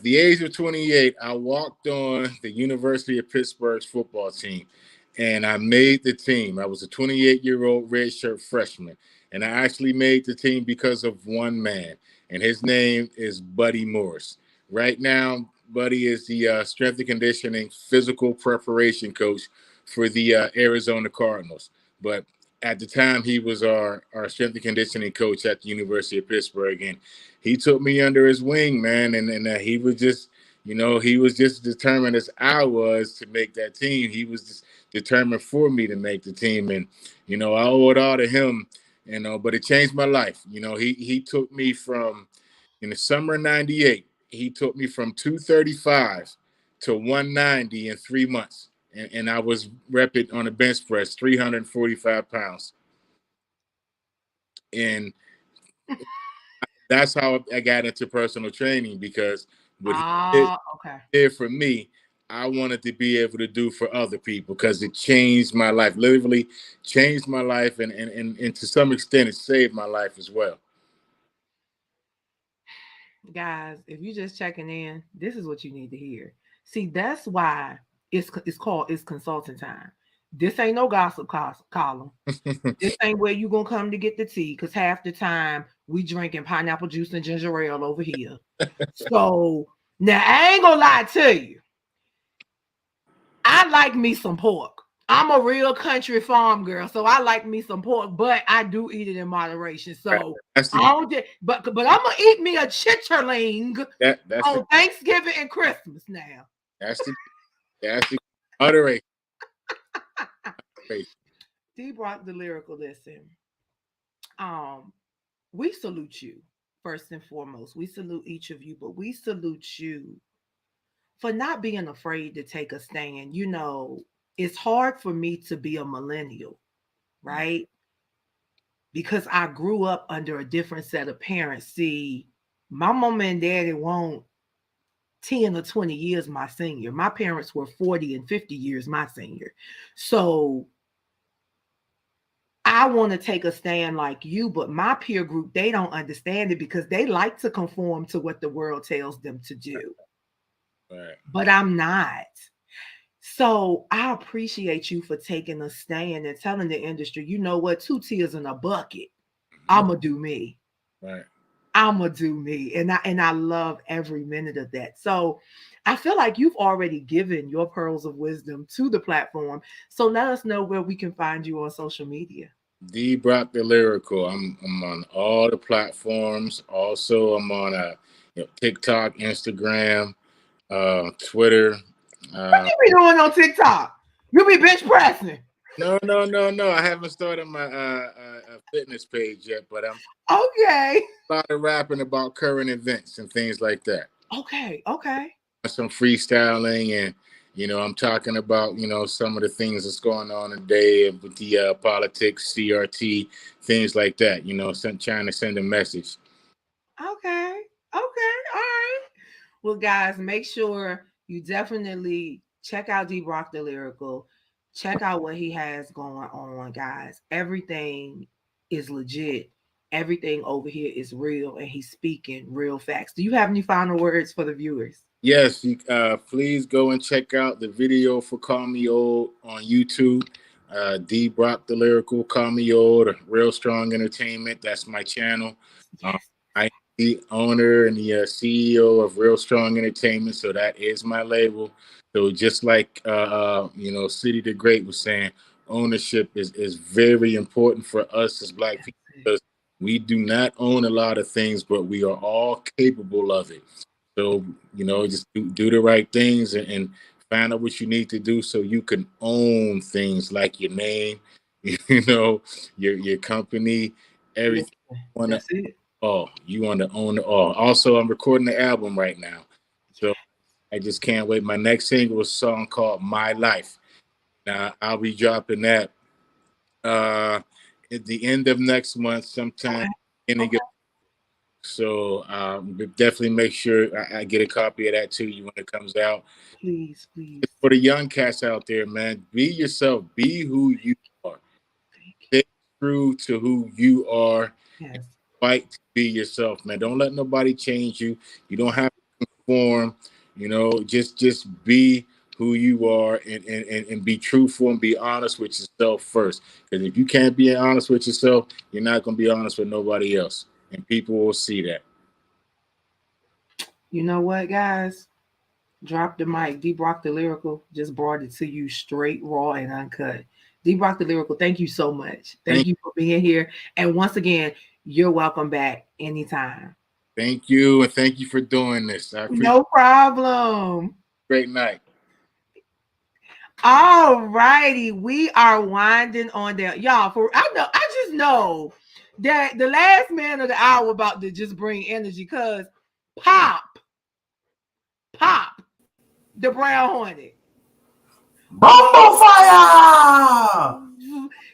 the age of 28, I walked on the University of Pittsburgh's football team, and I made the team. I was a 28-year-old redshirt freshman, and I actually made the team because of one man, and his name is Buddy Morris. Right now, Buddy is the strength and conditioning physical preparation coach for the Arizona Cardinals. But at the time, he was our strength and conditioning coach at the University of Pittsburgh, and he took me under his wing, man, and he was just, you know, he was just determined as I was to make that team. He was just determined for me to make the team, and, you know, I owe it all to him, you know, but it changed my life. You know, he took me from, in the summer of 98, he took me from 235 to 190 in 3 months. And I was repping on a bench press, 345 pounds. And that's how I got into personal training, because what he did for me, I wanted to be able to do for other people, because it changed my life, literally changed my life. And to some extent, it saved my life as well. Guys, if you're just checking in, this is what you need to hear. See, that's why it's consulting time. This ain't no gossip column. This ain't where you gonna come to get the tea, because half the time we drinking pineapple juice and ginger ale over here. So now I ain't gonna lie to you. I like me some pork. I'm a real country farm girl, so I like me some pork, but I do eat it in moderation. So but I'm gonna eat me a chitterling on Thanksgiving and Christmas now. That's the moderation. D Brock the lyrical. Listen, we salute you first and foremost. We salute each of you, but we salute you for not being afraid to take a stand. You know, it's hard for me to be a millennial, right? Because I grew up under a different set of parents. See, my mama and daddy won't 10 or 20 years my senior. My parents were 40 and 50 years my senior. So I want to take a stand like you, but my peer group, they don't understand it because they like to conform to what the world tells them to do. Right. But I'm not. So I appreciate you for taking a stand and telling the industry, you know what, 2 tears in a bucket. I'm going to do me. Right. I'ma do me. And I love every minute of that. So I feel like you've already given your pearls of wisdom to the platform. So let us know where we can find you on social media. D Brock the Lyrical. I'm on all the platforms. Also, I'm on TikTok, Instagram, Twitter. What you be doing on TikTok? You be bench pressing. No. I haven't started my fitness page yet, but I'm Okay. a lot of rapping about current events and things like that. Okay. Some freestyling, and I'm talking about some of the things that's going on today with the politics, CRT, things like that. Trying to send a message. Okay. All right. Well, guys, make sure you definitely check out D Brock the Lyrical. Check out what he has going on, guys. Everything is legit. Everything over here is real, and he's speaking real facts. Do you have any final words for the viewers? Yes, please go and check out the video for Call Me Old on YouTube. D Brock the Lyrical, Call Me Old, Real Strong Entertainment. That's my channel. Yes. I am the owner and the CEO of Real Strong Entertainment, so that is my label. So just like City the Great was saying, ownership is very important for us as Black people, because we do not own a lot of things, but we are all capable of it. So, just do the right things and find out what you need to do so you can own things like your name, your company, everything. That's it. You want to own it all. Also, I'm recording the album right now. So I just can't wait. My next single is a song called My Life. Now, I'll be dropping that at the end of next month sometime. Okay. So definitely make sure I get a copy of that to you when it comes out. Please. For the young cats out there, man, be yourself. Be who you are. Stay true to who you are. Yes. Fight to be yourself, man. Don't let nobody change you. You don't have to conform. Just be who you are and be truthful and be honest with yourself first. Because if you can't be honest with yourself, you're not going to be honest with nobody else. And people will see that. You know what, guys? Drop the mic. D Brock the Lyrical just brought it to you straight, raw, and uncut. D Brock the Lyrical, thank you so much. Thank you for being here. And once again, you're welcome back anytime. Thank you. And thank you for doing this. I appreciate No problem. Great night. All righty. We are winding on down. Y'all, I just know that the last man of the hour about to just bring energy, because Pop, the Brown Hornet. Bumble fire!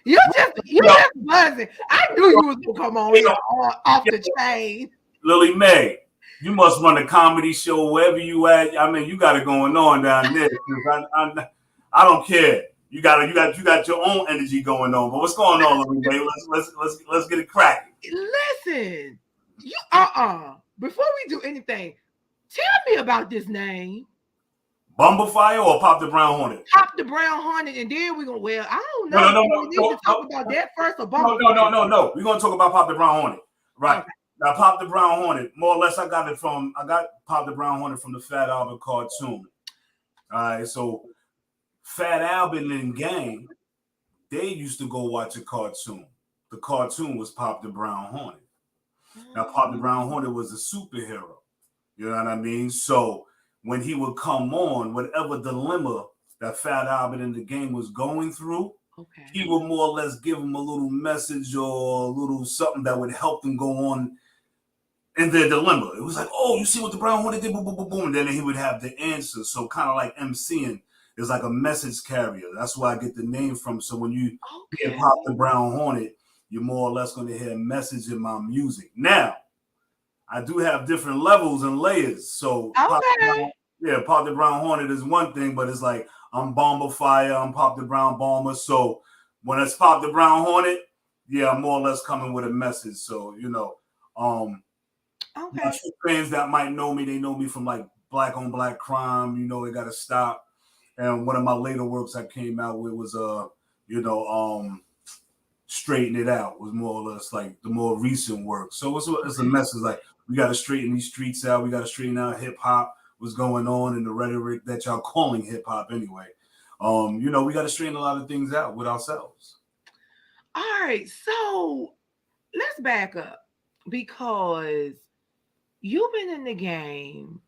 You just buzzing. I knew you was gonna come on here off the chain. Lily Mae, you must run a comedy show wherever you at. I mean, you got it going on down there. I don't care. You got your own energy going on. But what's going on, Lily Mae? Let's get it cracking. Listen, you before we do anything, tell me about this name. Bumblefire or Pop the Brown Hornet? Pop the Brown Hornet, and then we're gonna. Well, I don't know. No. We need to talk about that first. Or No. We're gonna talk about Pop the Brown Hornet, right? Okay. Now, Pop the Brown Hornet. More or less, I got Pop the Brown Hornet from the Fat Albert cartoon. All right, so Fat Albert and gang, they used to go watch a cartoon. The cartoon was Pop the Brown Hornet. Now, Pop the Brown Hornet was a superhero. You know what I mean? So when he would come on, whatever dilemma that Fat Albert and the gang was going through, he would more or less give them a little message or a little something that would help them go on in their dilemma. It was like, oh, you see what the Brown Hornet did? Boom, boom, boom, boom. And then he would have the answer. So kind of like MCing is like a message carrier. That's where I get the name from. So when you hear Pop the Brown Hornet, you're more or less going to hear a message in my music. Now, I do have different levels and layers. So Pop the Brown Hornet is one thing, but it's like I'm Bomber Fire, I'm Pop the Brown Bomber. So when it's Pop the Brown Hornet, I'm more or less coming with a message. So, my fans that might know me, they know me from like Black on Black Crime, It Gotta Stop. And one of my later works I came out with was Straighten It Out was more or less like the more recent work. So it's a message like we got to straighten these streets out. We got to straighten out hip hop. What's going on in the rhetoric that y'all calling hip hop anyway. We got to straighten a lot of things out with ourselves. All right, so let's back up because you've been in the game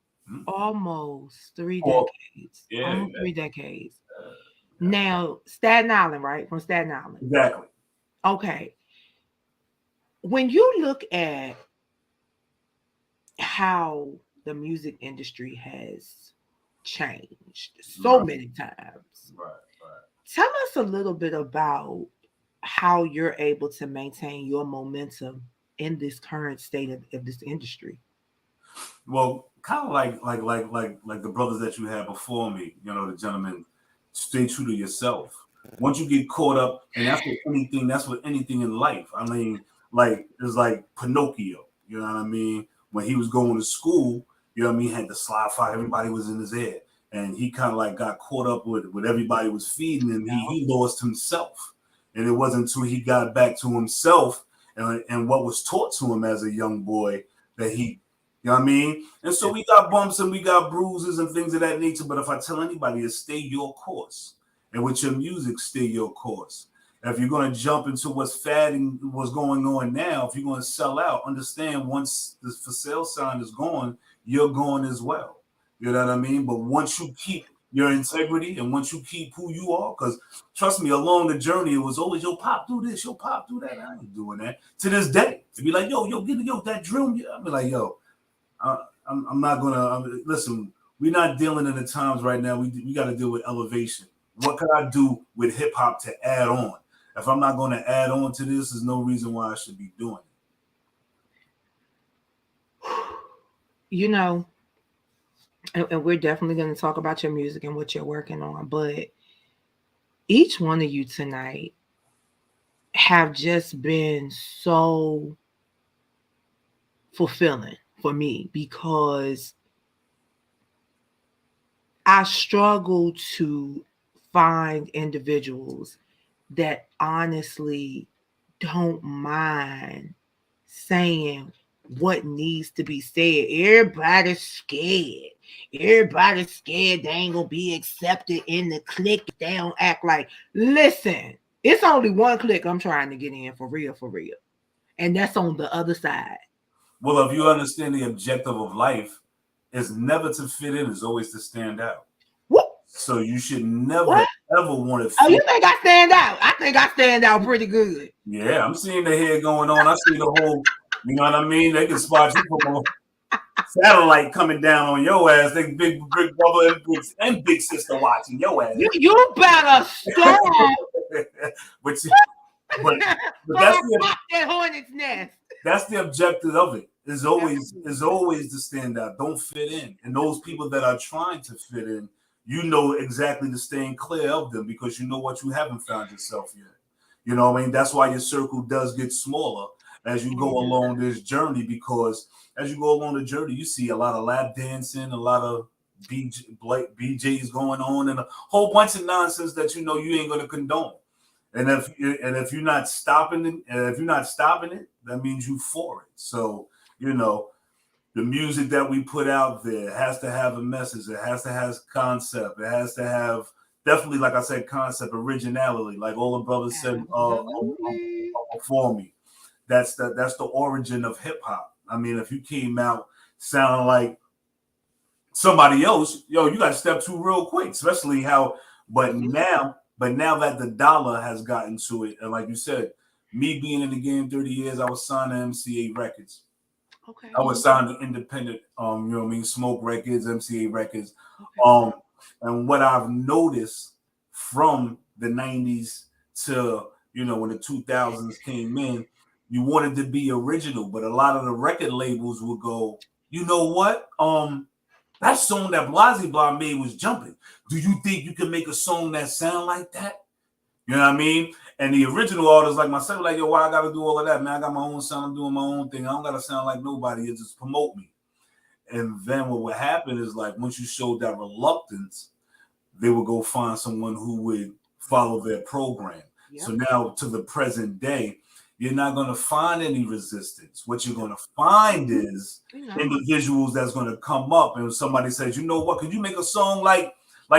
almost 3 decades. Almost 3 decades. Now, Staten Island, right? From Staten Island. Exactly. Okay. When you look at how the music industry has changed so many times, right. Tell us a little bit about how you're able to maintain your momentum in this current state of this industry. Well, kind of like the brothers that you had before me, the gentlemen, stay true to yourself. Once you get caught up, and that's with anything in life. I mean, like it's like Pinocchio, you know what I mean? When he was going to school, you know what I mean, he had the slide fire, everybody was in his ear. And he kind of like got caught up with what everybody was feeding him. He lost himself. And it wasn't until he got back to himself and what was taught to him as a young boy that he, you know what I mean? And so we got bumps and we got bruises and things of that nature. But if I tell anybody to stay your course, and with your music, stay your course. And if you're going to jump into what's fadding, what's going on now, if you're going to sell out, understand once the for sale sign is gone, you're gone as well. You know what I mean? But once you keep your integrity and once you keep who you are, because trust me, along the journey, it was always, yo, Pop, do this, yo, Pop, do that. I ain't doing that. To this day, to be like, yo, that drill. I'll be like, yo, I'm not going to, listen, we're not dealing in the times right now. We got to deal with elevation. What can I do with hip hop to add on? If I'm not going to add on to this, there's no reason why I should be doing it. And we're definitely going to talk about your music and what you're working on. But each one of you tonight have just been so fulfilling for me because I struggle to find individuals that honestly don't mind saying what needs to be said. Everybody's scared. Everybody's scared they ain't gonna be accepted in the clique. They don't act like, listen, it's only one clique I'm trying to get in for real. And that's on the other side. Well, if you understand the objective of life is never to fit in, it's always to stand out. What? So you should never ever want to fit. Oh, you think I stand out? I think I stand out pretty good. Yeah, I'm seeing the hair going on. I see the whole, you know what I mean? They can spot you from a satellite coming down on your ass. They big brother and big sister watching your ass. You better stop. but that's that hornet's nest. That's the objective of it. Is always to stand out. Don't fit in. And those people that are trying to fit in, you know exactly to staying clear of them because you know what, you haven't found yourself yet. You know what I mean? That's why your circle does get smaller as you go along this journey, because as you go along the journey, you see a lot of lap dancing, a lot of BJs going on, and a whole bunch of nonsense that you know you ain't going to condone. And if you're not stopping it, that means you for it. So, the music that we put out there has to have a message. It has to have concept. It has to have, definitely, like I said, concept, originality, like all the brothers said before me. That's the origin of hip hop. I mean, if you came out sounding like somebody else, you got to step to real quick, especially how. But now that the dollar has gotten to it, and like you said, me being in the game 30 years, I was signed to MCA Records. Okay. I was signed to independent, Smoke Records, MCA Records. Okay. And what I've noticed from the 90s to, when the 2000s came in, you wanted to be original, but a lot of the record labels would go, you know what? That song that Blasey Blah made was jumping. Do you think you can make a song that sound like that? You know what I mean? And the original artists like myself, like, yo, why I got to do all of that, man? I got my own sound. I'm doing my own thing. I don't got to sound like nobody. It just promote me. And then what would happen is, like, once you showed that reluctance, they would go find someone who would follow their program. Yep. So now to the present day, you're not going to find any resistance. What you're going to find is individuals that's going to come up and somebody says, you know what, could you make a song like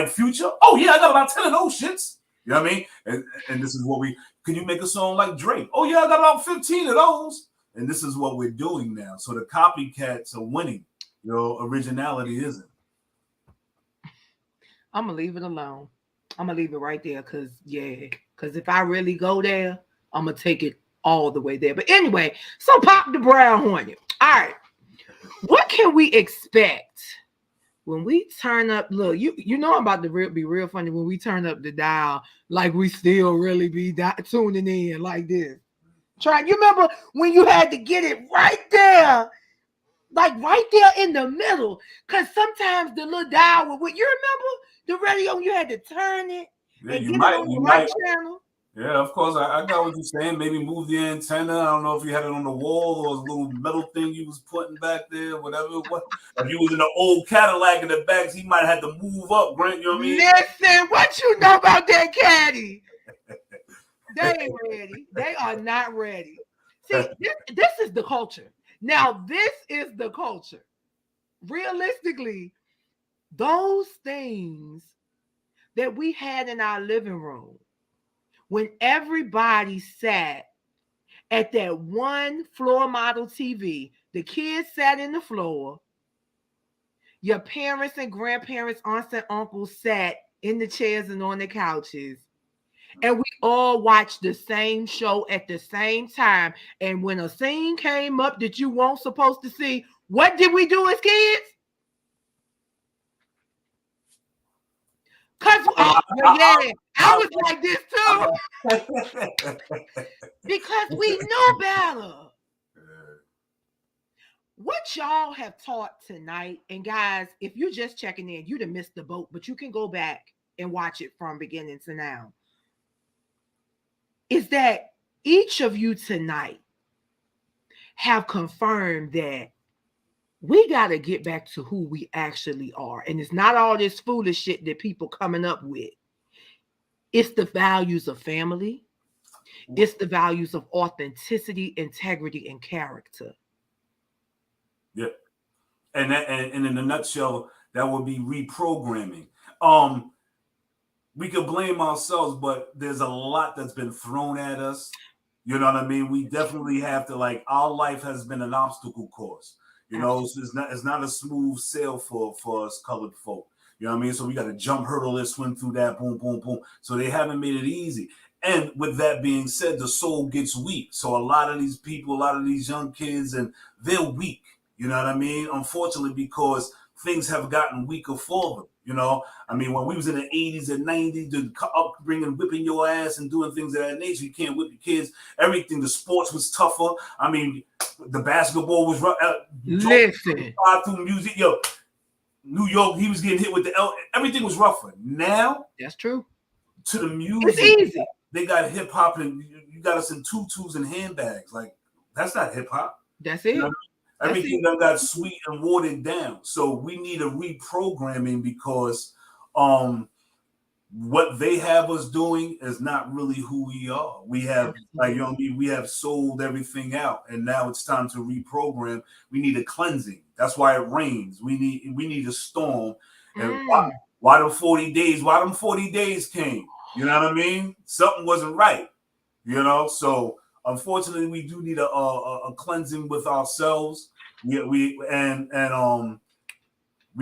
Future? Oh yeah, I got about 10 of those shits. You know what I mean? And this is what can you make a song like Drake? Oh yeah, I got about 15 of those. And this is what we're doing now. So the copycats are winning. Originality isn't. I'm gonna leave it alone. I'm gonna leave it right there because if I really go there, I'm gonna take it all the way there. But anyway, so Pop the Brown Hornet. All right, what can we expect when we turn up? Look, you know I'm about to be real funny when we turn up the dial, like we still really be tuning in like this. You remember when you had to get it right there? Like right there in the middle, because sometimes the little dial would. You remember the radio? You had to turn it and get it on the right channel. Yeah, of course. I got what you're saying. Maybe move the antenna. I don't know if you had it on the wall or a little metal thing you was putting back there, whatever it was. If you was in an old Cadillac in the back, he might have to move up, Grant. You know what I mean? Listen, what you know about that caddy? They ain't ready. They are not ready. See, this is the culture. Now, this is the culture. Realistically, those things that we had in our living room, when everybody sat at that one floor model TV, the kids sat in the floor, your parents and grandparents, aunts and uncles sat in the chairs and on the couches, and we all watched the same show at the same time. And when a scene came up that you weren't supposed to see, what did we do as kids? I was like this too. Because we knew better. What y'all have taught tonight, and guys, if you're just checking in, you'd have missed the boat, but you can go back and watch it from beginning to now. Is that each of you tonight have confirmed that we got to get back to who we actually are. And it's not all this foolish shit that people coming up with. It's the values of family. It's the values of authenticity, integrity, and character. Yeah. And in a nutshell, that would be reprogramming. We could blame ourselves, but there's a lot that's been thrown at us. You know what I mean? We definitely have to, our life has been an obstacle course. You know, so it's not a smooth sail for us colored folk. You know what I mean? So we got to jump, hurdle this, swim through that, boom, boom, boom. So they haven't made it easy. And with that being said, the soul gets weak. So a lot of these people, a lot of these young kids, and they're weak. You know what I mean? Unfortunately, because things have gotten weaker for them. You know, I mean, when we was in the 80s and 90s, the upbringing, whipping your ass and doing things of that nature, you can't whip your kids. Everything, the sports was tougher. I mean, the basketball was rough. Listen. Through music, New York, he was getting hit with the L. Everything was rougher. Now, that's true. To the music, it's easy. They got hip hop, and you got us in tutus and handbags. Like, that's not hip hop. That's it. You know? Everything done got sweet and watered down. So we need a reprogramming because what they have us doing is not really who we are. We have, we have sold everything out, and now it's time to reprogram. We need a cleansing. That's why it rains. We need a storm. And why them 40 days? Why them 40 days came? You know what I mean? Something wasn't right. You know, so unfortunately, we do need a cleansing with ourselves. We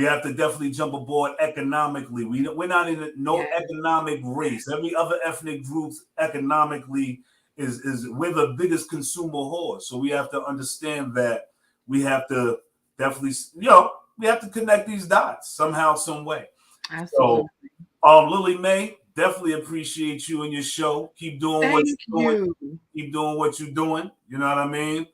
have to definitely jump aboard economically. We're not in no economic race. Every other ethnic group economically is we're the biggest consumer whore. So we have to understand that we have to definitely, we have to connect these dots somehow, some way. Absolutely. So, Lily Mae, definitely appreciate you and your show. Keep doing what you're doing. Keep doing what you're doing. You know what I mean?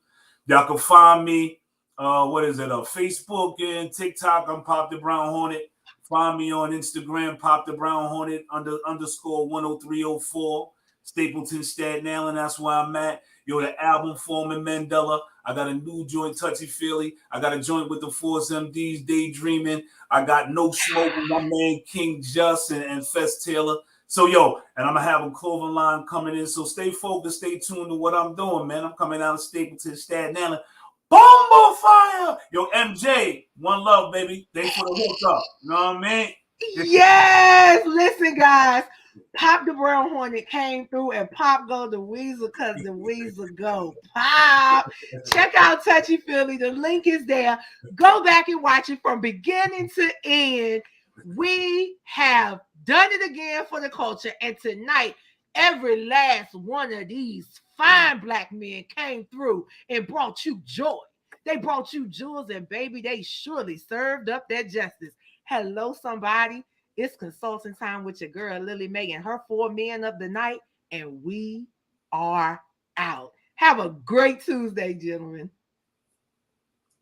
Y'all can find me. Facebook and TikTok. I'm Pop the Brown Hornet. Find me on Instagram, Pop the Brown Hornet _ 10304. Stapleton, Staten Island. That's where I'm at. The album Foreman Mandela. I got a new joint, Touchy Feely. I got a joint with the Force MDs, Daydreaming. I got No Smoke with my man King Just and Fest Taylor. So, yo, and I'm going to have a clothing line coming in. So stay focused, stay tuned to what I'm doing, man. I'm coming out of Stapleton, Staten Island. Bombo fire! Yo, MJ, one love, baby. Thanks for the hook up. You know what I mean? Yes, listen, guys. Pop the Brown Hornet came through, and Pop go the Weasel because the Weasel go Pop. Check out Touchy Feely. The link is there. Go back and watch it from beginning to end. We have done it again for the culture, and tonight, every last one of these fine black men came through and brought you joy. They brought you jewels, and baby, they surely served up that justice. Hello, somebody. It's consulting time with your girl, Lily Mae, and her 4 men of the night, and we are out. Have a great Tuesday, gentlemen.